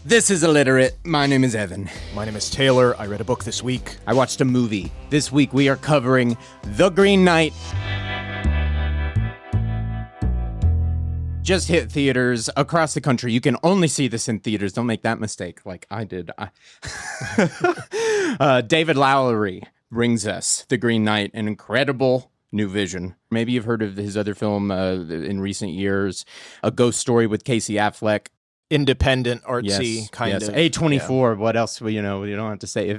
This is Illiterate. My name is Evan. My name is Taylor. I read a book this week. I watched a movie. This week we are covering The Green Knight. Just hit theaters across the country. You can only see this in theaters. Don't make that mistake like I did. David Lowery brings us The Green Knight, an incredible new vision. Maybe you've heard of his other film in recent years, A Ghost Story with Casey Affleck. Independent, artsy, kind of. A24, what else? You know, you don't have to say.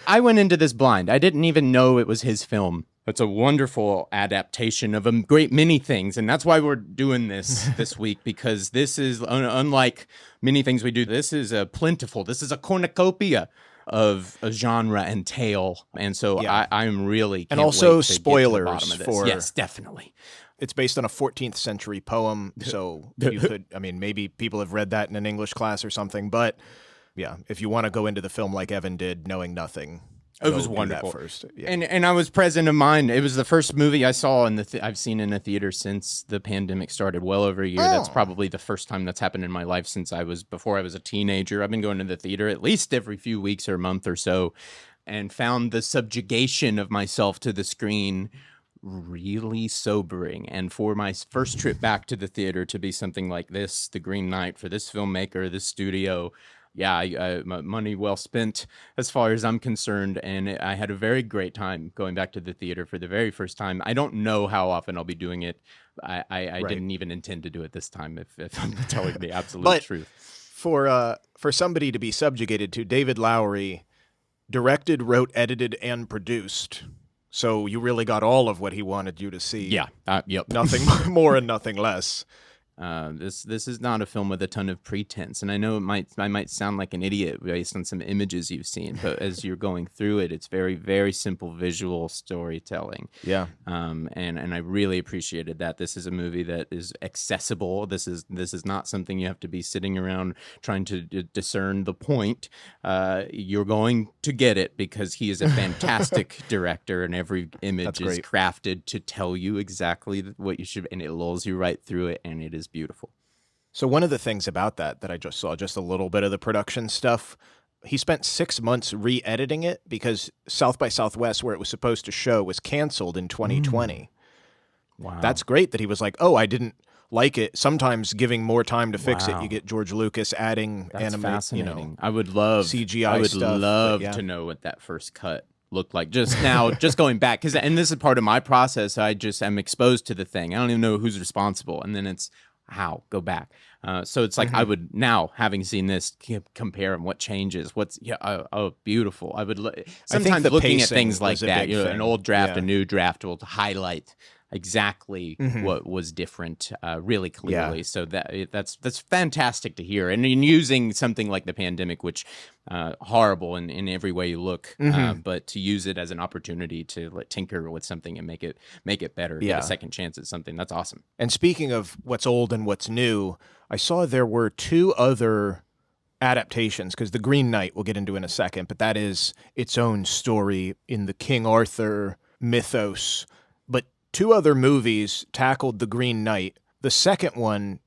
I went into this blind. I didn't even know it was his film. It's a wonderful adaptation of a great many things, and that's why we're doing this week, because this is, unlike many things we do, this is a plentiful, this is a cornucopia of a genre and tale, and so I'm really can't and also wait to spoilers get to the bottom of this. for yes, definitely. It's based on a 14th century poem, so you could, I mean, maybe people have read that in an English class or something, but yeah, if you want to go into the film like Evan did, knowing nothing, it was wonderful. First. Yeah. And I was present in mind. It was the first movie I saw I've seen in a theater since the pandemic started, well over a year. Oh. That's probably the first time that's happened in my life since before I was a teenager. I've been going to the theater at least every few weeks or a month or so, and found the subjugation of myself to the screen really sobering. And for my first trip back to the theater to be something like this, The Green Knight, for this filmmaker, this studio, money well spent as far as I'm concerned, and I had a very great time going back to the theater for the very first time. I don't know how often I'll be doing it. I didn't even intend to do it this time, if I'm telling the absolute truth. For somebody to be subjugated to, David Lowery directed, wrote, edited, and produced. So you really got all of what he wanted you to see. Yeah. Yep. Nothing more and nothing less. This is not a film with a ton of pretense, and I know I might sound like an idiot based on some images you've seen, but as you're going through it, it's very, very simple visual storytelling. Yeah. And I really appreciated that. This is a movie that is accessible. This is not something you have to be sitting around trying to discern the point. You're going to get it because he is a fantastic director, and every image is crafted to tell you exactly what you should, and it lulls you right through it, and it is beautiful. So one of the things about that I just saw, just a little bit of the production stuff, he spent 6 months re-editing it because South by Southwest, where it was supposed to show, was canceled in 2020. Wow. That's great that he was like, oh, I didn't like it. Sometimes giving more time to fix it, you get George Lucas adding fascinating. I would love CGI I would stuff, love to know what that first cut looked like just now, just going back, and this is part of my process. I just am exposed to the thing. I don't even know who's responsible, and then it's how go back. So it's like I would now, having seen this, compare and what changes. What's beautiful. I would sometimes looking at things like that. An old draft, a new draft will highlight exactly what was different really clearly. So that's fantastic to hear. And in using something like the pandemic, which horrible in every way you look, but to use it as an opportunity to tinker with something and make it better, get a second chance at something, that's awesome. And speaking of what's old and what's new, I saw there were 2 other adaptations, because The Green Knight we'll get into in a second, but that is its own story in the King Arthur mythos. But 2 other movies tackled The Green Knight. The second one,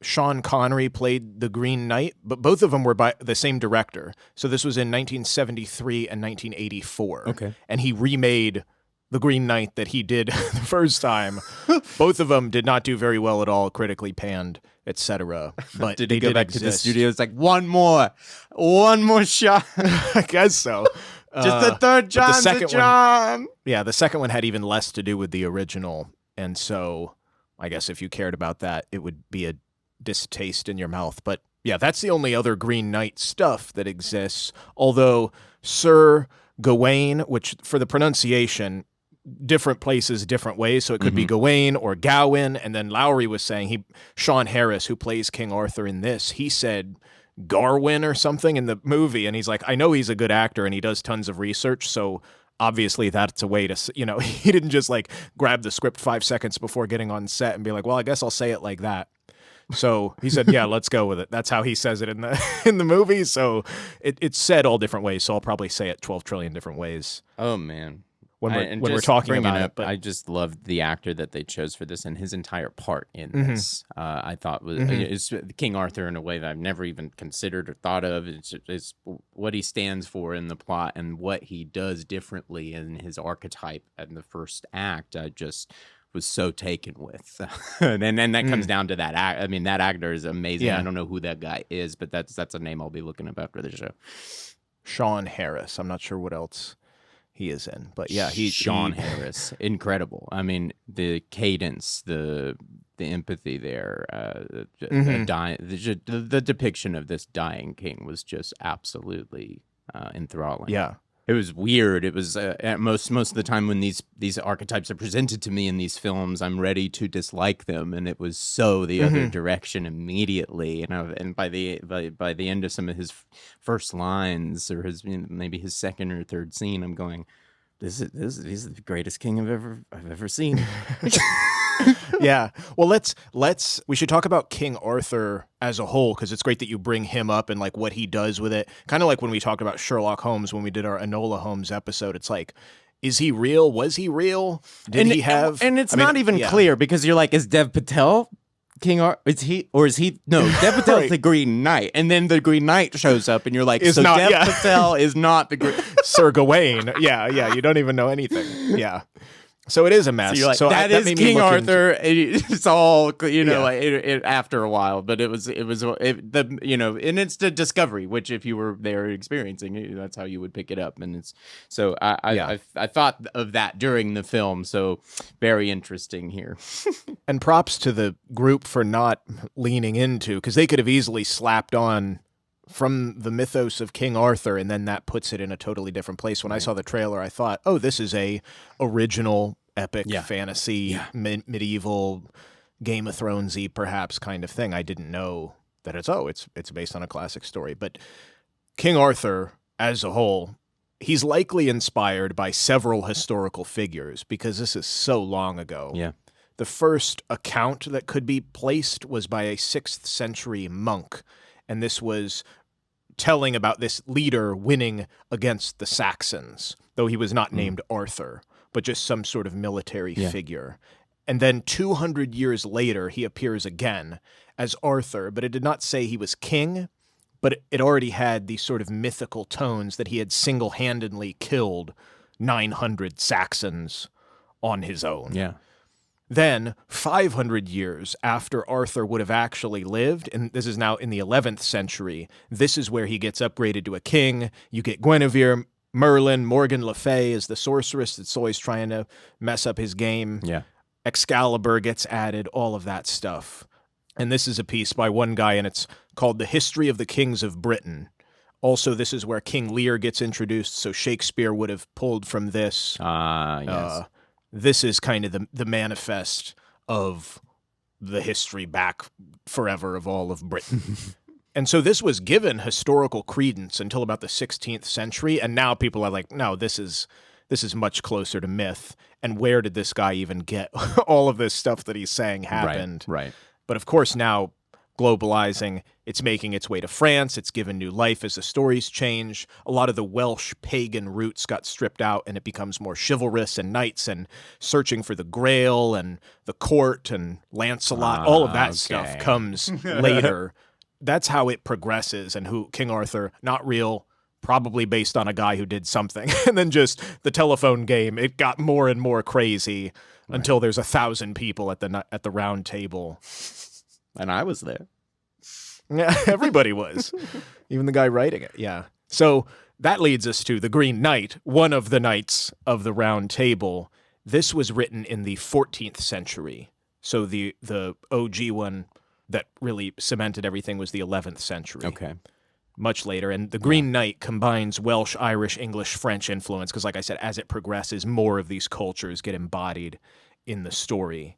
Sean Connery played the Green Knight, but both of them were by the same director. So this was in 1973 and 1984. Okay. And he remade the Green Knight that he did the first time. Both of them did not do very well at all, critically panned, etc. But did he go back to the studio? It's like, one more shot. I guess so. Just the third John's a John. The second one had even less to do with the original. And so I guess if you cared about that, it would be a distaste in your mouth. But yeah, that's the only other Green Knight stuff that exists. Although Sir Gawain, which for the pronunciation, different places, different ways. So it could be Gawain or Gawain. And then Lowery was saying, Sean Harris, who plays King Arthur in this, he said Garwin or something in the movie. And he's like, I know he's a good actor and he does tons of research. So obviously that's a way to, he didn't just like grab the script 5 seconds before getting on set and be like, well, I guess I'll say it like that. So he said, yeah, let's go with it. That's how he says it in the movie. So it's said all different ways. So I'll probably say it 12 trillion different ways. Oh, man. when we're talking about it. But I just loved the actor that they chose for this and his entire part in this. I thought is King Arthur in a way that I've never even considered or thought of. It's what he stands for in the plot and what he does differently in his archetype in the first act. I just was so taken with, and then that comes down to that act. I mean, that actor is amazing. I don't know who that guy is, but that's a name I'll be looking up after the show. Sean Harris. I'm not sure what else he is in, but yeah, Sean Harris, incredible. I mean, the cadence, the empathy there, the depiction of this dying king was just absolutely enthralling. Yeah. It was weird. It was most of the time when these archetypes are presented to me in these films, I'm ready to dislike them, and it was so the other direction immediately. And by the end of some of his first lines or maybe his second or third scene, I'm going, "This is the greatest king I've ever seen." Yeah. Well, we should talk about King Arthur as a whole, because it's great that you bring him up and like what he does with it. Kind of like when we talked about Sherlock Holmes when we did our Enola Holmes episode. It's like, is he real? Was he real? Did he have? And it's not even clear, because you're like, is Dev Patel is he no, Dev Patel's the Green Knight, and then the Green Knight shows up and you're like, Dev Patel is not the Green Sir Gawain. Yeah, you don't even know anything. Yeah. So it is a mess. So you're like, that is King Arthur. It's all, after a while, but and it's the discovery, which if you were there experiencing it, that's how you would pick it up. And it's so I thought of that during the film. So very interesting here. And props to the group for not leaning into, because they could have easily slapped on from the mythos of King Arthur, and then that puts it in a totally different place. When I saw the trailer, I thought, oh, this is a original epic fantasy, medieval, Game of Thrones-y perhaps kind of thing. I didn't know that it's based on a classic story. But King Arthur as a whole, he's likely inspired by several historical figures, because this is so long ago. Yeah. The first account that could be placed was by a 6th century monk, and this was telling about this leader winning against the Saxons, though he was not named Arthur, but just some sort of military figure. And then 200 years later, he appears again as Arthur, but it did not say he was king, but it already had these sort of mythical tones that he had single-handedly killed 900 Saxons on his own. Yeah. Then, 500 years after Arthur would have actually lived, and this is now in the 11th century, this is where he gets upgraded to a king. You get Guinevere, Merlin, Morgan Le Fay is the sorceress that's always trying to mess up his game. Yeah. Excalibur gets added, all of that stuff. And this is a piece by one guy, and it's called The History of the Kings of Britain. Also, this is where King Lear gets introduced, so Shakespeare would have pulled from this. Yes. This is kind of the manifest of the history back forever of all of Britain. And so this was given historical credence until about the 16th century, and now people are like, no, this is much closer to myth. And where did this guy even get all of this stuff that he's saying happened? Right. But of course now, globalizing, it's making its way to France. It's given new life as the stories change. A lot of the Welsh pagan roots got stripped out, and it becomes more chivalrous and knights and searching for the Grail and the court and Lancelot. All of that stuff comes later. That's how it progresses, and who King Arthur, not real, probably based on a guy who did something. And then just the telephone game, it got more and more crazy until there's 1,000 people at the round table. And I was there. Yeah, everybody was. Even the guy writing it, yeah. So that leads us to the Green Knight, one of the knights of the Round Table. This was written in the 14th century. So the OG one that really cemented everything was the 11th century. Okay. Much later. And the Green Knight combines Welsh, Irish, English, French influence, because like I said, as it progresses, more of these cultures get embodied in the story.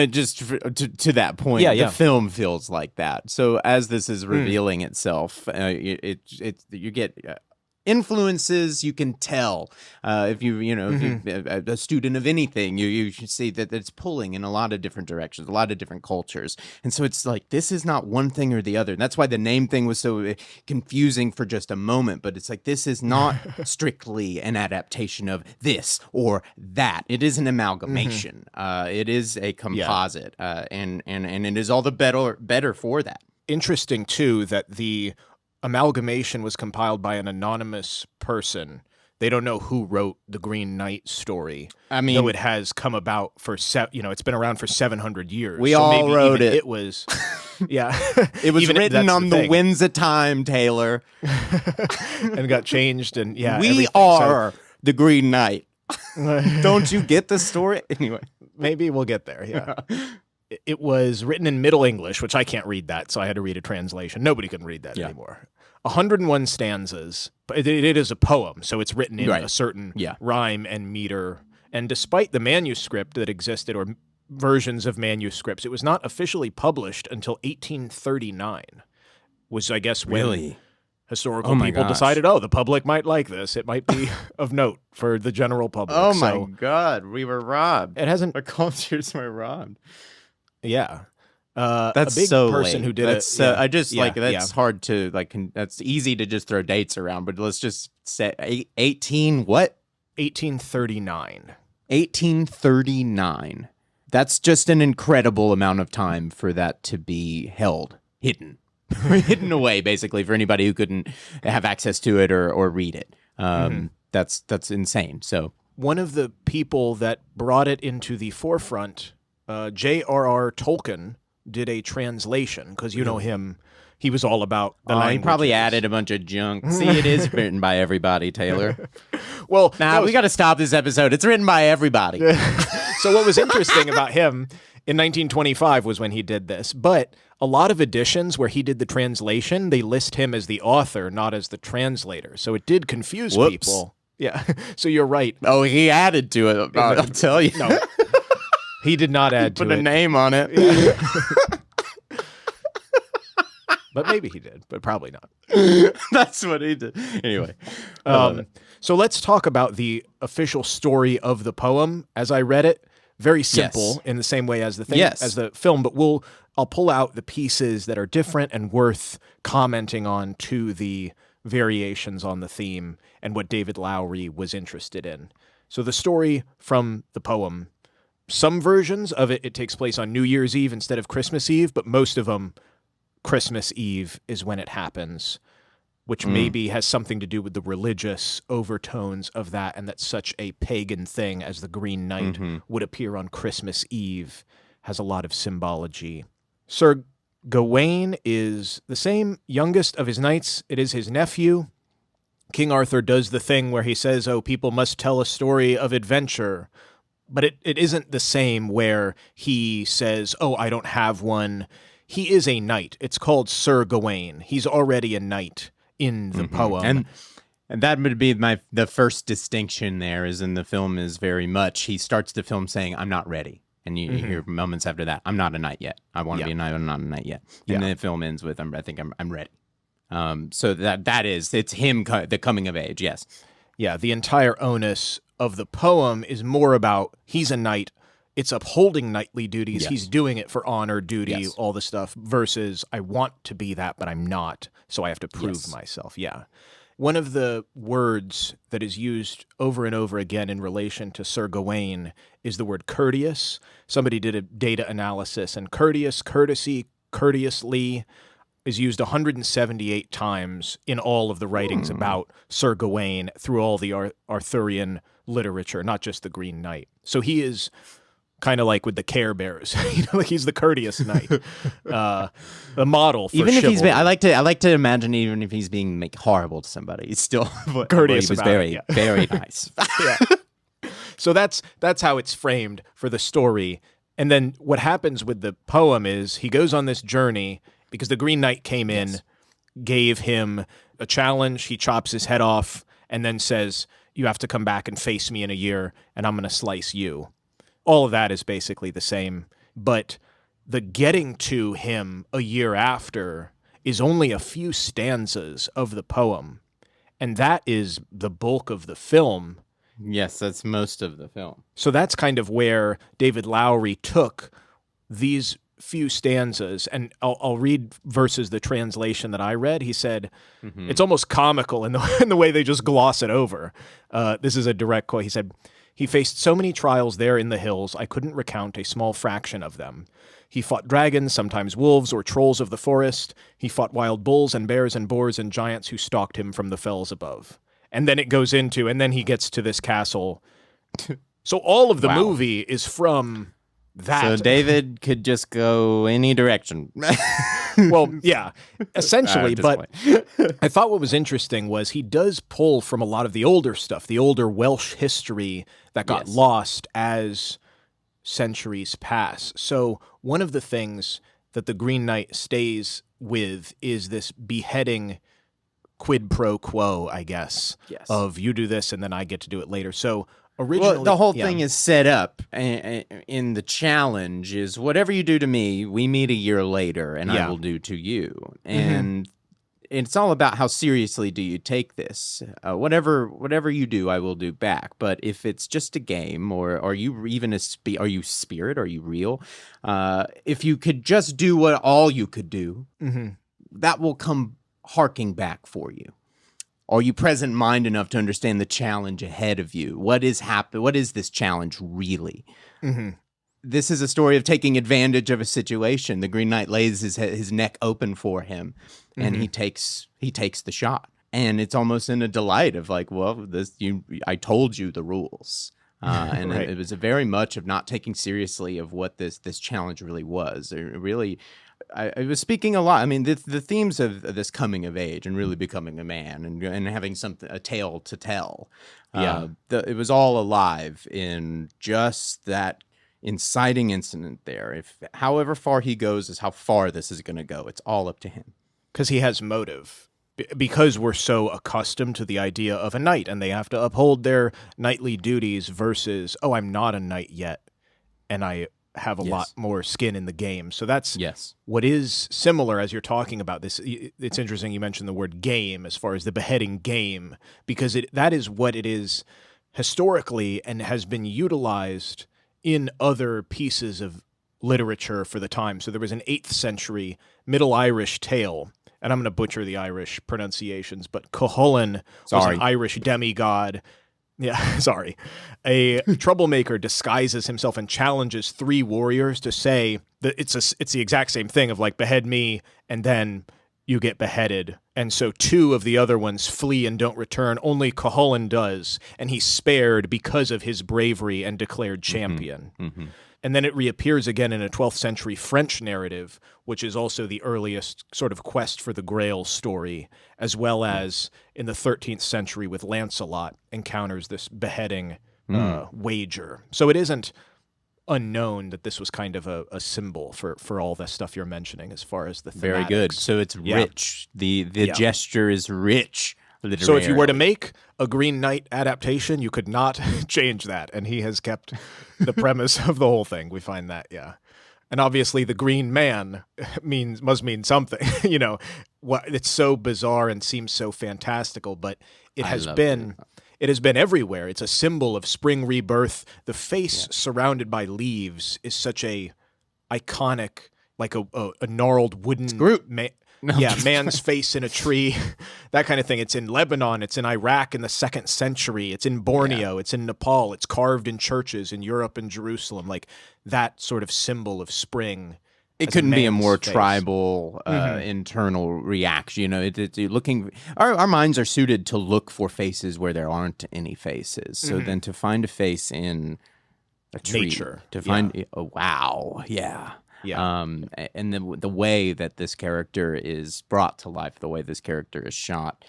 Just to that point, the film feels like that. So as this is revealing itself, you get influences you can tell. If you're a student of anything, you should see that it's pulling in a lot of different directions, a lot of different cultures. And so it's like, this is not one thing or the other. And that's why the name thing was so confusing for just a moment. But it's like, this is not strictly an adaptation of this or that. It is an amalgamation. It is a composite. And it is all the better for that. Interesting, too, that the amalgamation was compiled by an anonymous person. They don't know who wrote the Green Knight story. I mean, though it has come about for it's been around for 700 years. We all wrote it. It was, it was written on the winds of time, Taylor, and got changed. And we are the Green Knight. Don't you get the story? Anyway, maybe we'll get there. Yeah. It was written in Middle English, which I can't read that, so I had to read a translation. Nobody can read that anymore. 101 stanzas, but it is a poem, so it's written in a certain rhyme and meter. And despite the manuscript that existed, or versions of manuscripts, it was not officially published until 1839, was, I guess, when historical people decided, the public might like this. It might be of note for the general public. Oh, my God. We were robbed. It hasn't... Our cultures were robbed. Yeah. That's a big so person late. who did that's, it. I just that's hard to that's easy to just throw dates around, but let's just say 1839. 1839. That's just an incredible amount of time for that to be hidden away, basically, for anybody who couldn't have access to it or read it. That's insane. So one of the people that brought it into the forefront, J.R.R. Tolkien, did a translation, because you know him. He was all about the languages. He probably added a bunch of junk. See, it is written by everybody, Taylor. Well, we got to stop this episode. It's written by everybody. So what was interesting about him in 1925 was when he did this, but a lot of editions where he did the translation, they list him as the author, not as the translator. So it did confuse people. Yeah, so you're right. Oh, he added to it. I'll tell you. No. He did not add to it. Put a name on it. Yeah. But maybe he did, but probably not. That's what he did. Anyway. So let's talk about the official story of the poem as I read it. Very simple in the same way as as the film, but I'll pull out the pieces that are different and worth commenting on to the variations on the theme and what David Lowery was interested in. So the story from the poem, some versions of it takes place on New Year's Eve instead of Christmas Eve, but most of them, Christmas Eve is when it happens, which maybe has something to do with the religious overtones of that, and that such a pagan thing as the Green Knight would appear on Christmas Eve has a lot of symbology. Sir Gawain is the same youngest of his knights. It is his nephew. King Arthur does the thing where he says, people must tell a story of adventure. But it isn't the same where he says, I don't have one. He is a knight. It's called Sir Gawain. He's already a knight in the poem. And that would be the first distinction there, is in the film is very much, he starts the film saying, I'm not ready. And you hear moments after that, I'm not a knight yet. I want to be a knight, I'm not a knight yet. And then the film ends with, I think I'm ready. So it's him, the coming of age, yes. Yeah, the entire onus of the poem is more about he's a knight, it's upholding knightly duties, he's doing it for honor, duty, all the stuff, versus I want to be that, but I'm not, so I have to prove myself. Yeah. One of the words that is used over and over again in relation to Sir Gawain is the word courteous. Somebody did a data analysis, and courteous, courtesy, courteously is used 178 times in all of the writings about Sir Gawain through all the Arthurian literature, not just the Green Knight. So he is kind of like with the Care Bears, like he's the courteous knight, the model for even if chivalry. I like to imagine, even if he's being horrible to somebody, he's still courteous. He was very nice. So that's how it's framed for the story. And then what happens with the poem is he goes on this journey because the Green Knight came in, gave him a challenge. He chops his head off and then says, you have to come back and face me in a year, and I'm going to slice you. All of that is basically the same, but the getting to him a year after is only a few stanzas of the poem, And that is the bulk of the film. Yes, that's most of the film. So that's kind of where David Lowery took these few stanzas, and I'll read verses the translation that I read. He said, it's almost comical in the way they just gloss it over. This is a direct quote. He said, he faced so many trials there in the hills, I couldn't recount a small fraction of them. He fought dragons, sometimes wolves or trolls of the forest. He fought wild bulls and bears and boars and giants who stalked him from the fells above. And then it goes into, and then he gets to this castle. So all of the movie is from that. So David could just go any direction. Well, yeah, essentially. But I thought what was interesting was he does pull from a lot of the older stuff, the older Welsh history that got lost as centuries pass. So one of the things that the Green Knight stays with is this beheading quid pro quo, I guess, of you do this and then I get to do it later. So originally, the whole thing is set up in the challenge is whatever you do to me, we meet a year later and I will do to you. And it's all about how seriously do you take this. Whatever you do, I will do back. But if it's just a game, or are you even are you spirit? Are you real? If you could just do what all you could do, that will come harking back for you. Are you present mind enough to understand the challenge ahead of you? What is this challenge really? This is a story of taking advantage of a situation. The Green Knight lays his neck open for him, and he takes the shot. And it's almost in a delight of like, well, I told you the rules. And it was very much of not taking seriously of what this challenge really was. It really, I was speaking a lot. I mean, the themes of this coming of age and really becoming a man and having a tale to tell. It was all alive in just that inciting incident there. If however far he goes is how far this is going to go. It's all up to him. Because he has motive. Because we're so accustomed to the idea of a knight and they have to uphold their knightly duties versus, oh, I'm not a knight yet and I have a lot more skin in the game. So that's what is similar as you're talking about this. It's interesting you mentioned the word game as far as the beheading game, because that is what it is historically and has been utilized in other pieces of literature for the time. So there was an 8th century Middle Irish tale, and I'm going to butcher the Irish pronunciations, but Cuchulainn was an Irish demigod. Yeah, sorry. A troublemaker disguises himself and challenges 3 warriors to say that it's the exact same thing of like, behead me, and then you get beheaded. And so 2 of the other ones flee and don't return. Only Cuchulainn does, and he's spared because of his bravery and declared champion. And then it reappears again in a 12th century French narrative, which is also the earliest sort of quest for the Grail story, as well as in the 13th century with Lancelot encounters this beheading wager. So it isn't unknown that this was kind of a symbol for all the stuff you're mentioning as far as the thematics. Very good. So it's rich. The gesture is rich. So if you were to make a Green Knight adaptation, you could not change that. And he has kept the premise of the whole thing. We find that, And obviously the Green Man must mean something. You know, it's so bizarre and seems so fantastical, but it has been everywhere. It's a symbol of spring rebirth. The face surrounded by leaves is such a iconic, like a gnarled wooden man's face in a tree, that kind of thing. It's in Lebanon, it's in Iraq in the 2nd century, it's in Borneo, it's in Nepal, it's carved in churches in Europe and Jerusalem, like that sort of symbol of spring. It couldn't be a more tribal internal reaction. You know, looking. Our minds are suited to look for faces where there aren't any faces. So then to find a face in a tree, nature, to find and the way that this character is brought to life, the way this character is shot,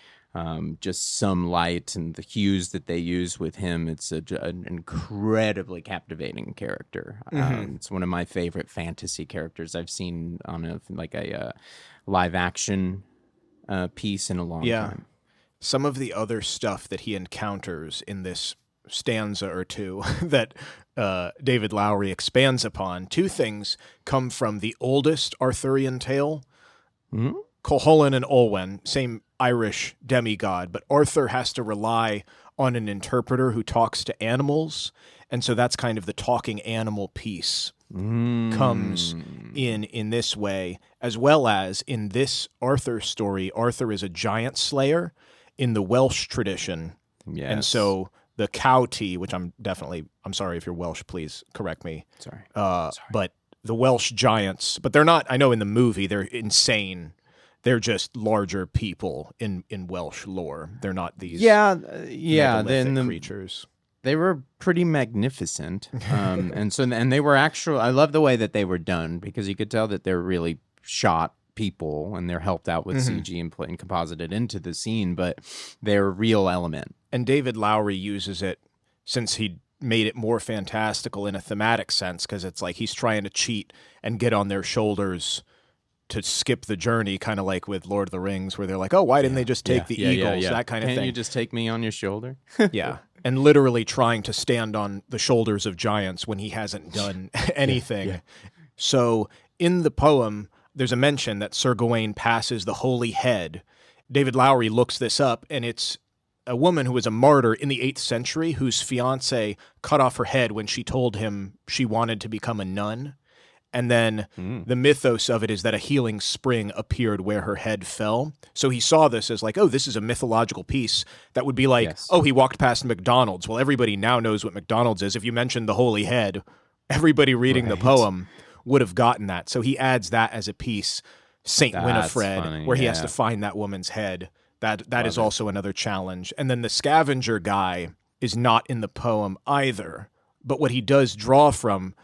just some light and the hues that they use with him, it's an incredibly captivating character. It's one of my favorite fantasy characters I've seen on a live action piece in a long time. Some of the other stuff that he encounters in this stanza or 2 that David Lowery expands upon, 2 things come from the oldest Arthurian tale. Cuchulainn and Olwen, same Irish demigod, but Arthur has to rely on an interpreter who talks to animals, and so that's kind of the talking animal piece comes in this way, as well as in this Arthur story. Arthur is a giant slayer in the Welsh tradition, and so the Cowtie, which I'm sorry if you're Welsh, please correct me. Sorry. But the Welsh Giants, but they're not, I know in the movie, they're insane. They're just larger people in Welsh lore. They're not these megalithic creatures. They were pretty magnificent. And they were actually, I love the way that they were done, because you could tell that they're really shot people and they're helped out with CG and composited into the scene, but they're a real element. And David Lowery uses it, since he made it more fantastical in a thematic sense, because it's like he's trying to cheat and get on their shoulders to skip the journey, kind of like with Lord of the Rings, where they're like, oh, why didn't they just take the eagles, that kind of thing. Can't you just take me on your shoulder? Yeah. And literally trying to stand on the shoulders of giants when he hasn't done anything. So in the poem, there's a mention that Sir Gawain passes the holy head. David Lowery looks this up, and it's a woman who was a martyr in the 8th century whose fiancé cut off her head when she told him she wanted to become a nun. And then the mythos of it is that a healing spring appeared where her head fell. So he saw this as like, oh, this is a mythological piece that would be like, oh, he walked past McDonald's. Well, everybody now knows what McDonald's is. If you mentioned the holy head, everybody reading the poem would have gotten that. So he adds that as a piece, Saint Winifred, where he has to find that woman's head. That is also another challenge. And then the scavenger guy is not in the poem either. But what he does draw from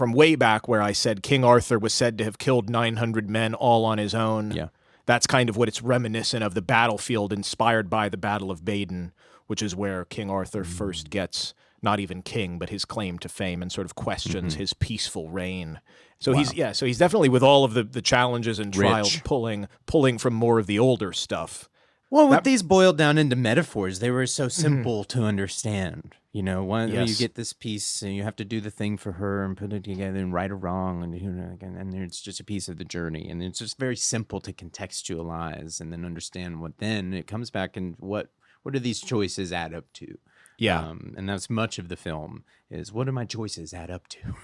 way back where I said King Arthur was said to have killed 900 men all on his own. Yeah. That's kind of what it's reminiscent of, the battlefield inspired by the Battle of Badon, which is where King Arthur first gets not even king, but his claim to fame, and sort of questions his peaceful reign. So he's definitely, with all of the challenges and trials, pulling from more of the older stuff. Well, with these boiled down into metaphors, they were so simple to understand. You know, when you get this piece and you have to do the thing for her and put it together and right or wrong, and it's just a piece of the journey, and it's just very simple to contextualize and then understand what then it comes back and what do these choices add up to? Yeah, and that's much of the film is what do my choices add up to?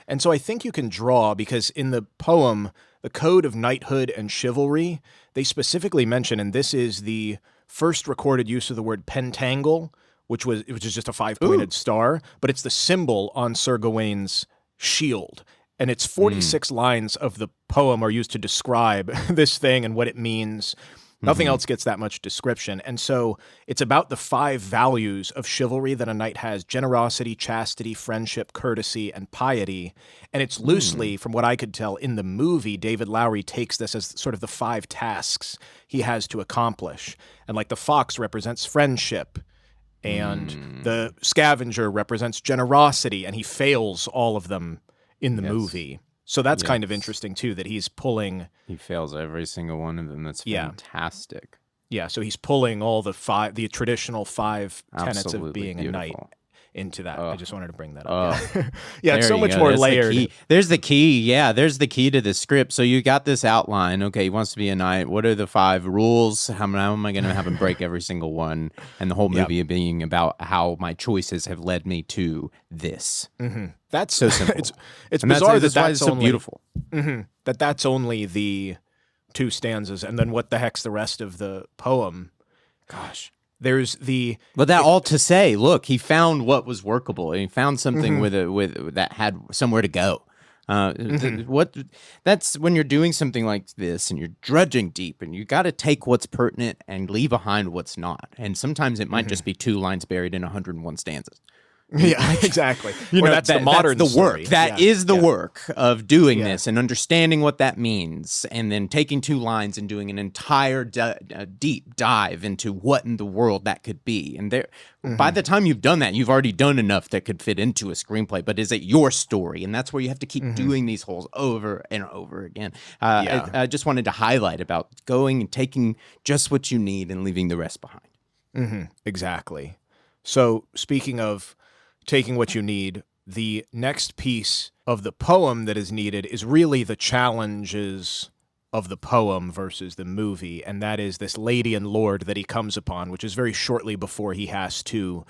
And so I think you can draw, because in the poem, the Code of Knighthood and Chivalry, they specifically mention, and this is the first recorded use of the word pentangle, which is just a 5-pointed star, but it's the symbol on Sir Gawain's shield. And it's 46 lines of the poem are used to describe this thing and what it means. Nothing else gets that much description. And so it's about the 5 values of chivalry that a knight has: generosity, chastity, friendship, courtesy, and piety. And it's loosely, from what I could tell in the movie, David Lowery takes this as sort of the 5 tasks he has to accomplish. And like the fox represents friendship, and the scavenger represents generosity, and he fails all of them in the movie. So that's kind of interesting, too, that he's pulling... He fails every single one of them. That's fantastic. Yeah, so he's pulling all the traditional 5 tenets of being a knight into that. I just wanted to bring that up. Yeah, it's so much more layered. There's the key. Yeah, there's the key to the script. So you got this outline. Okay, he wants to be a knight. What are the 5 rules? How am I going to have him break every single one? And the whole movie being about how my choices have led me to this. That's so simple. It's bizarre that's why it's so beautiful. That's only the 2 stanzas, and then what the heck's the rest of the poem? Gosh. There's all to say, look, he found what was workable. He found something with that had somewhere to go. That's when you're doing something like this and you're drudging deep, and you got to take what's pertinent and leave behind what's not. And sometimes it might just be 2 lines buried in 101 stanzas. Yeah, exactly. That's the modern that's the work. That is the work of doing this and understanding what that means, and then taking 2 lines and doing an entire deep dive into what in the world that could be. And by the time you've done that, you've already done enough that could fit into a screenplay. But is it your story? And that's where you have to keep doing these holes over and over again. I just wanted to highlight about going and taking just what you need and leaving the rest behind. Exactly. So speaking of taking what you need, the next piece of the poem that is needed is really the challenges of the poem versus the movie, and that is this lady and lord that he comes upon, which is very shortly before he has to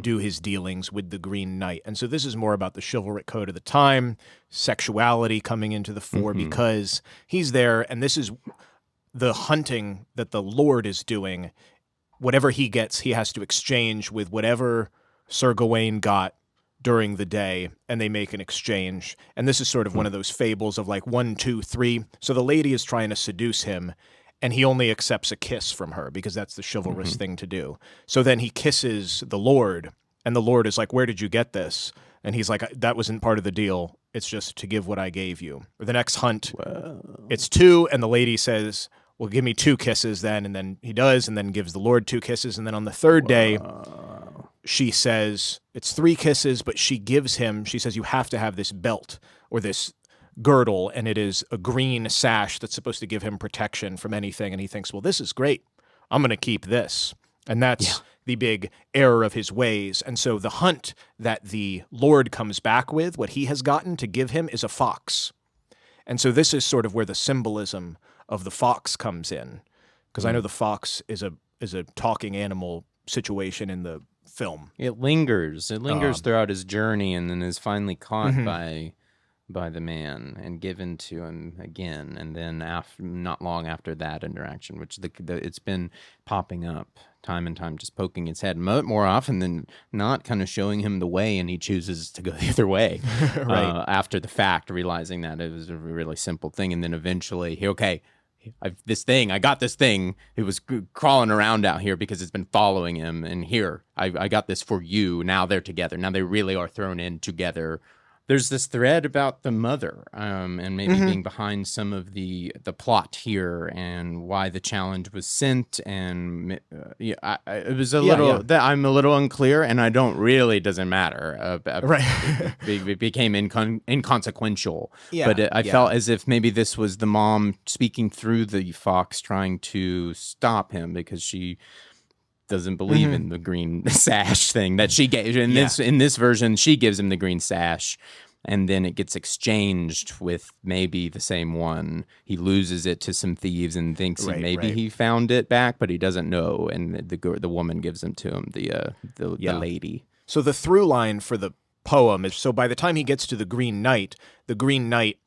do his dealings with the Green Knight. And so this is more about the chivalric code of the time, sexuality coming into the fore, because he's there, and this is the hunting that the lord is doing. Whatever he gets, he has to exchange with whatever Sir Gawain got during the day, and they make an exchange. And this is sort of one of those fables of like 1, 2, 3. So the lady is trying to seduce him, and he only accepts a kiss from her because that's the chivalrous thing to do. So then he kisses the lord, and the lord is like, "Where did you get this?" And he's like, "That wasn't part of the deal. It's just to give what I gave you." Or the next hunt, it's 2, and the lady says, "Well, give me 2 kisses then." And then he does, and then gives the lord 2 kisses. And then on the third day, she says it's 3 kisses, but she says, "You have to have this belt or this girdle," and it is a green sash that's supposed to give him protection from anything. And he thinks, well, this is great. I'm going to keep this. And that's the big error of his ways. And so the hunt that the lord comes back with, what he has gotten to give him, is a fox. And so this is sort of where the symbolism of the fox comes in, because I know the fox is a talking animal situation in the film. It lingers throughout his journey, and then is finally caught by the man and given to him again. And then not long after that interaction, which it's been popping up time and time, just poking its head more often than not, kind of showing him the way, and he chooses to go the other way Right. after the fact, realizing that it was a really simple thing. And then eventually, I got this thing. It was crawling around out here because it's been following him. And here, I got this for you. Now they're together. Now they really are thrown in together. There's this thread about the mother, and maybe being behind some of the plot here, and why the challenge was sent. And it was I'm a little unclear, and I don't really, doesn't matter. Right. It became inconsequential. Yeah, But I felt as if maybe this was the mom speaking through the fox, trying to stop him because she doesn't believe in the green sash thing that she gave. In this version, she gives him the green sash, and then it gets exchanged with maybe the same one. He loses it to some thieves and thinks he found it back, but he doesn't know. And the woman gives him to him, the lady. So the through line for the poem is, so by the time he gets to the Green Knight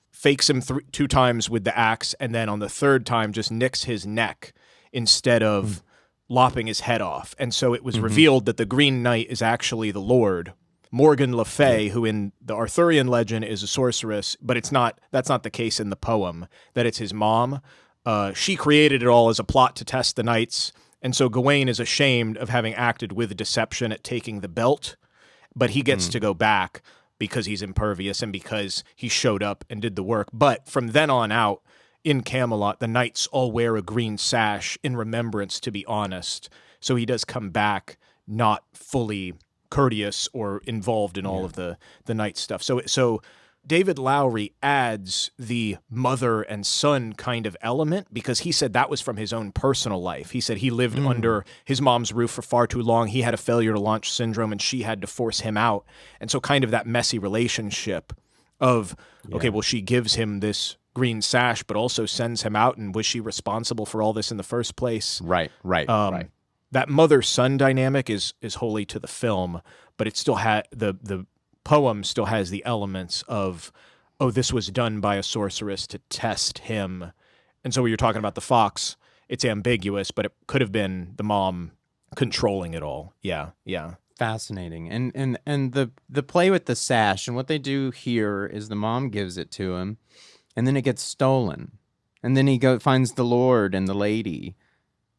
fakes him 2 times with the axe, and then on the 3rd time just nicks his neck instead of lopping his head off. And so it was revealed that the Green Knight is actually the Lord, Morgan Le Fay, who in the Arthurian legend is a sorceress, but that's not the case in the poem, that it's his mom. She created it all as a plot to test the knights. And so Gawain is ashamed of having acted with deception at taking the belt, but he gets to go back because he's impervious and because he showed up and did the work. But from then on out, in Camelot, the knights all wear a green sash in remembrance, to be honest. So he does come back not fully courteous or involved in all of the knight stuff. So David Lowery adds the mother and son kind of element because he said that was from his own personal life. He said he lived under his mom's roof for far too long. He had a failure to launch syndrome, and she had to force him out. And so kind of that messy relationship of, okay, well, she gives him this green sash, but also sends him out. And was she responsible for all this in the first place? Right. That mother-son dynamic is wholly to the film, but it still had the poem still has the elements of, oh, this was done by a sorceress to test him. And so when you're talking about the fox, it's ambiguous, but it could have been the mom controlling it all. Yeah. Fascinating. And the play with the sash, and what they do here is the mom gives it to him, and then it gets stolen. And then he finds the Lord and the lady.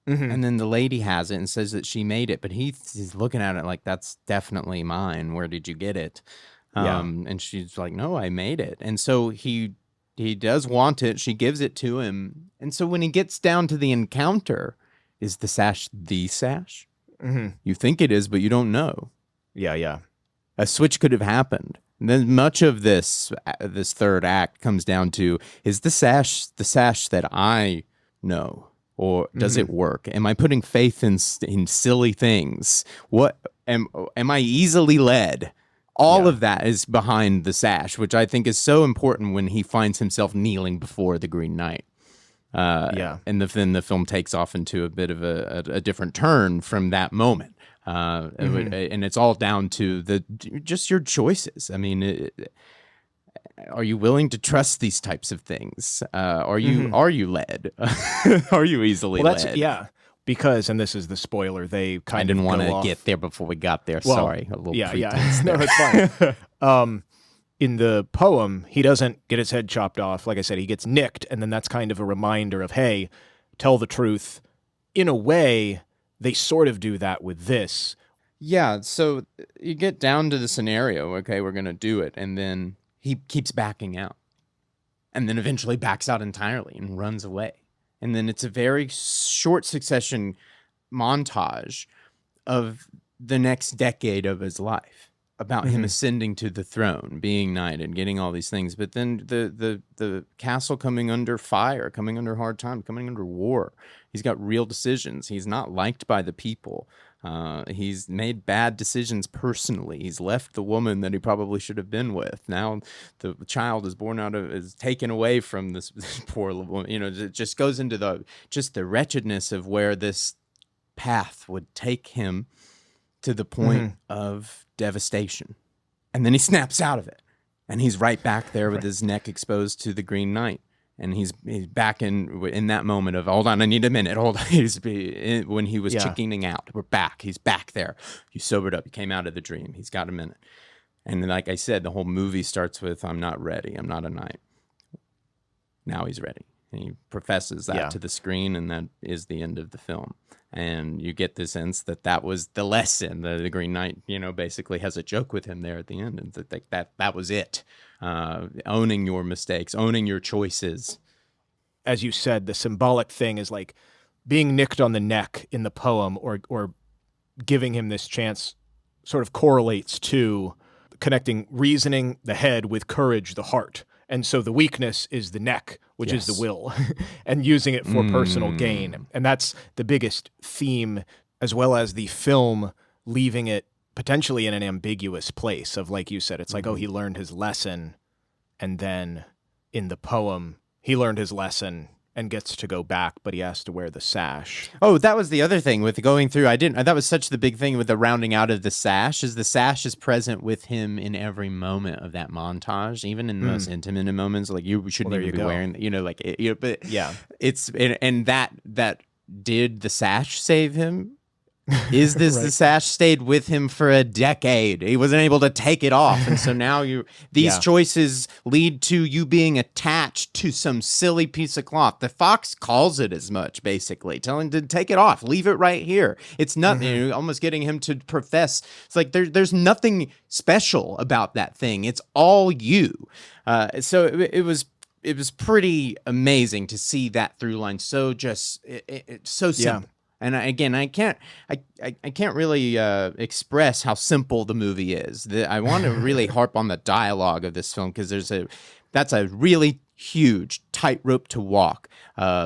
And then the lady has it and says that she made it, but he's looking at it like, that's definitely mine. Where did you get it? And she's like, no, I made it. And so he does want it. She gives it to him. And so when he gets down to the encounter, is the sash the sash? You think it is, but you don't know. Yeah. A switch could have happened. And then much of this third act comes down to, is the sash that I know? Or does it work? Am I putting faith in silly things? What am I easily led? All of that is behind the sash, which I think is so important when he finds himself kneeling before the Green Knight. And then the film takes off into a bit of a different turn from that moment. And it's all down to just your choices. I mean, are you willing to trust these types of things? Are you led? Are you easily led? Yeah. Because, and this is the spoiler, they kind I of didn't want to off. get there before we got there. Sorry, a little pretense there. No, it's fine. In the poem, he doesn't get his head chopped off. Like I said, he gets nicked, and then that's kind of a reminder of, hey, tell the truth. In a way, they sort of do that with this. Yeah, so you get down to the scenario, okay, we're going to do it, and then he keeps backing out. And then eventually backs out entirely and runs away. And then it's a very short succession montage of the next decade of his life about him ascending to the throne, being knighted, getting all these things. But then the castle coming under fire, coming under hard time, coming under war. He's got real decisions. He's not liked by the people. He's made bad decisions personally. He's left the woman that he probably should have been with. Now the child is taken away from this poor woman. It just goes into the wretchedness of where this path would take him to the point of devastation. And then he snaps out of it. And he's right back there with his neck exposed to the Green Knight. And he's back in that moment of, hold on, I need a minute. Hold on. When he was chickening out. We're back. He's back there. You sobered up. You came out of the dream. He's got a minute. And like I said, the whole movie starts with, I'm not ready. I'm not a knight. Now he's ready. And he professes that to the screen, and that is the end of the film. And you get the sense that was the lesson. The Green Knight, basically has a joke with him there at the end, and that was it. Owning your mistakes, owning your choices. As you said, the symbolic thing is like being nicked on the neck in the poem, or giving him this chance, sort of correlates to connecting reasoning, the head, with courage, the heart. And so the weakness is the neck, which is the will, and using it for personal gain. And that's the biggest theme, as well as the film leaving it potentially in an ambiguous place of, like you said, it's like, oh, he learned his lesson. And then in the poem, he learned his lesson and gets to go back, but he has to wear the sash. Oh, that was the other thing with going through. That was such the big thing with the rounding out of the sash, is the sash is present with him in every moment of that montage, even in the most intimate moments. Like you shouldn't even be wearing, but it's, and that did the sash save him? Is this the sash stayed with him for a decade? He wasn't able to take it off. And so now these choices lead to you being attached to some silly piece of cloth. The fox calls it as much, basically, telling him to take it off, leave it right here. It's nothing, almost getting him to profess. It's like there's nothing special about that thing. It's all you. So it was pretty amazing to see that through line. So it's so simple. And again, I can't really express how simple the movie is. I want to really harp on the dialogue of this film, because that's a really huge tightrope to walk.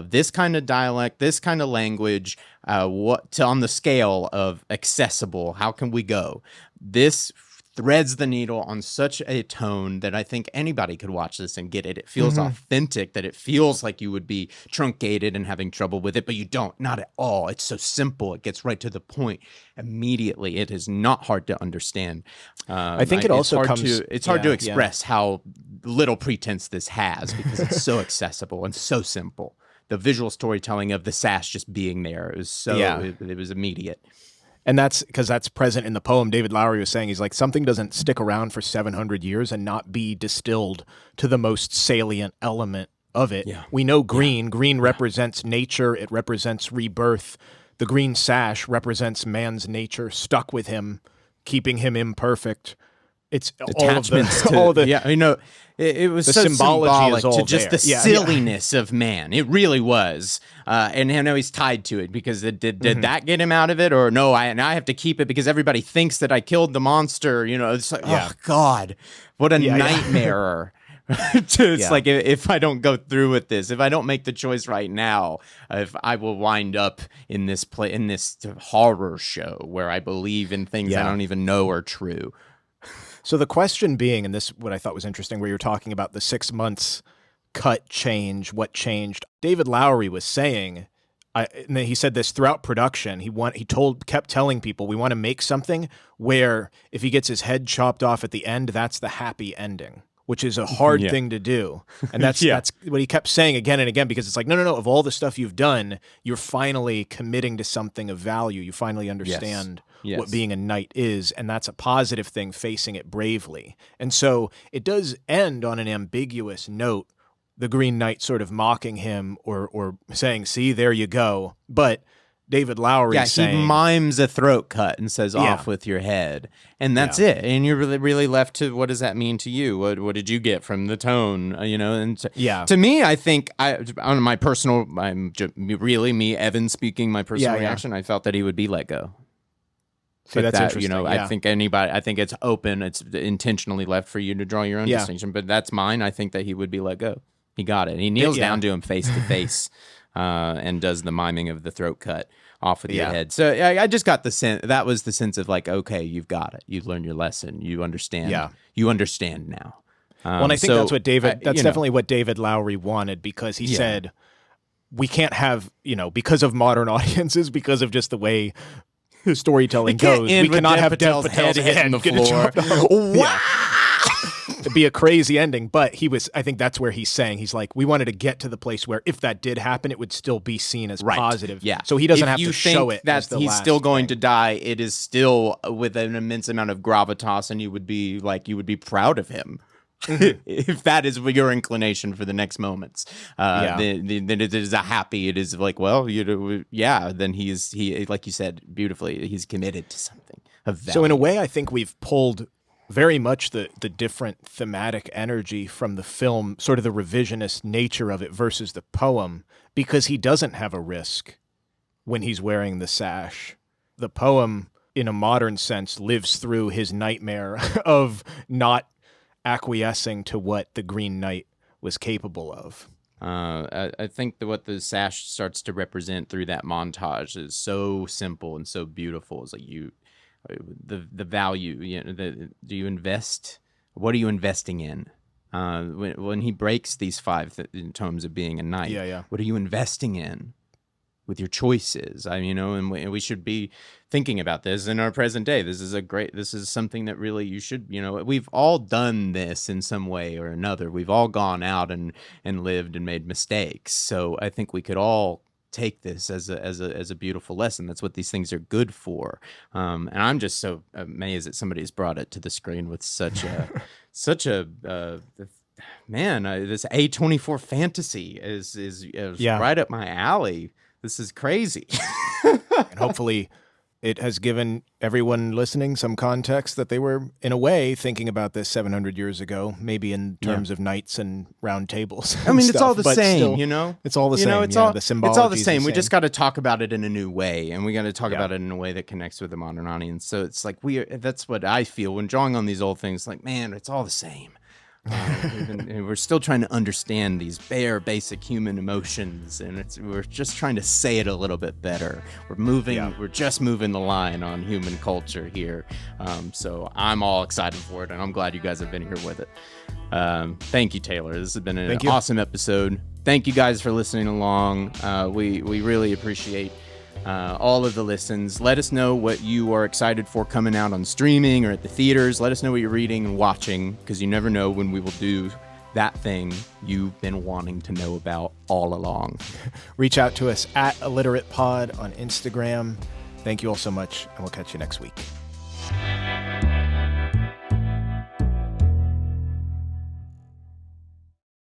This kind of dialect, this kind of language, on the scale of accessible. How can we go? This threads the needle on such a tone that I think anybody could watch this and get it. It feels authentic, that it feels like you would be truncated and having trouble with it, but you don't. Not at all. It's so simple. It gets right to the point immediately. It is not hard to understand. I think it's hard to express how little pretense this has, because it's so accessible and so simple. The visual storytelling of the sash just being there, it was immediate. And that's because that's present in the poem. David Lowery was saying, he's like, something doesn't stick around for 700 years and not be distilled to the most salient element of it. Yeah. We know green. Green represents nature. It represents rebirth. The green sash represents man's nature stuck with him, keeping him imperfent. It's attachments it was the so symbolic to just the silliness of man. It really was. And I know he's tied to it, because did that get him out of it? Or no, I have to keep it because everybody thinks that I killed the monster. It's like, oh God, what a nightmare. It's like, if I don't go through with this, if I don't make the choice right now, if I will wind up in this horror show where I believe in things I don't even know are true. So the question being, and this what I thought was interesting, where you're talking about the 6 months cut change, what changed. David Lowery was saying, and he said this throughout production. He kept telling people, we want to make something where if he gets his head chopped off at the end, that's the happy ending, which is a hard thing to do. And that's what he kept saying again and again, because it's like, no, of all the stuff you've done, you're finally committing to something of value. You finally understand what being a knight is, and that's a positive thing, facing it bravely. And so it does end on an ambiguous note, the Green Knight sort of mocking him or saying, see, there you go. But David Lowery saying... he mimes a throat cut and says, off with your head. And that's it. And you're really left to, what does that mean to you? What did you get from the tone? And to me, I think, on my personal, really me, Evan speaking, my personal reaction, I felt that he would be let go. So that's interesting. I think I think it's open. It's intentionally left for you to draw your own distinction. But that's mine. I think that he would be let go. He got it. He kneels down to him face to face and does the miming of the throat cut off with your head. So I just got the sense, that was the sense of like, okay, you've got it. You've learned your lesson. You understand. Yeah. You understand now. Well, and I think that's what that's definitely what David Lowery wanted, because he said, we can't have, because of modern audiences, because of just the way storytelling goes, we cannot have Dev Patel's head hitting the floor. Wow! It'd be a crazy ending, but I think that's where he's saying, he's like, we wanted to get to the place where if that did happen, it would still be seen as positive. Yeah. So he doesn't have to show it that he's still going to die. It is still with an immense amount of gravitas, and you would be proud of him. If that is your inclination for the next moments, then it is it is like, well, then he like you said beautifully, he's committed to something of value. So in a way, I think we've pulled very much the different thematic energy from the film, sort of the revisionist nature of it versus the poem, because he doesn't have a risk when he's wearing the sash. The poem, in a modern sense, lives through his nightmare of not acquiescing to what the Green Knight was capable of. I think that what the sash starts to represent through that montage is so simple and so beautiful. It's like the value. Do you invest? What are you investing in? When he breaks these 5 tomes of being a knight, what are you investing in with your choices? And we should be thinking about this in our present day. This is something that really you should, we've all done this in some way or another. We've all gone out and lived and made mistakes. So I think we could all take this as a beautiful lesson. That's what these things are good for. And I'm just so amazed that somebody's brought it to the screen with such a man. This A24 fantasy is right up my alley. This is crazy. And hopefully it has given everyone listening some context that they were, in a way, thinking about this 700 years ago, maybe in terms of knights and round tables. It's all the same, still, It's all the same. The symbology. It's all the same. We just got to talk about it in a new way, and we got to talk about it in a way that connects with the modern audience. So it's like that's what I feel when drawing on these old things. Like, man, it's all the same. We're still trying to understand these bare, basic human emotions, and we're just trying to say it a little bit better. We're just moving the line on human culture here. So I'm all excited for it, and I'm glad you guys have been here with it. Thank you, Taylor. This has been an awesome episode. Thank you guys for listening along. We really appreciate all of the listens. Let us know what you are excited for coming out on streaming or at the theaters. Let us know what you're reading and watching, because you never know when we will do that thing you've been wanting to know about all along. Reach out to us at ILLITERATEPod on Instagram. Thank you all so much, and we'll catch you next week.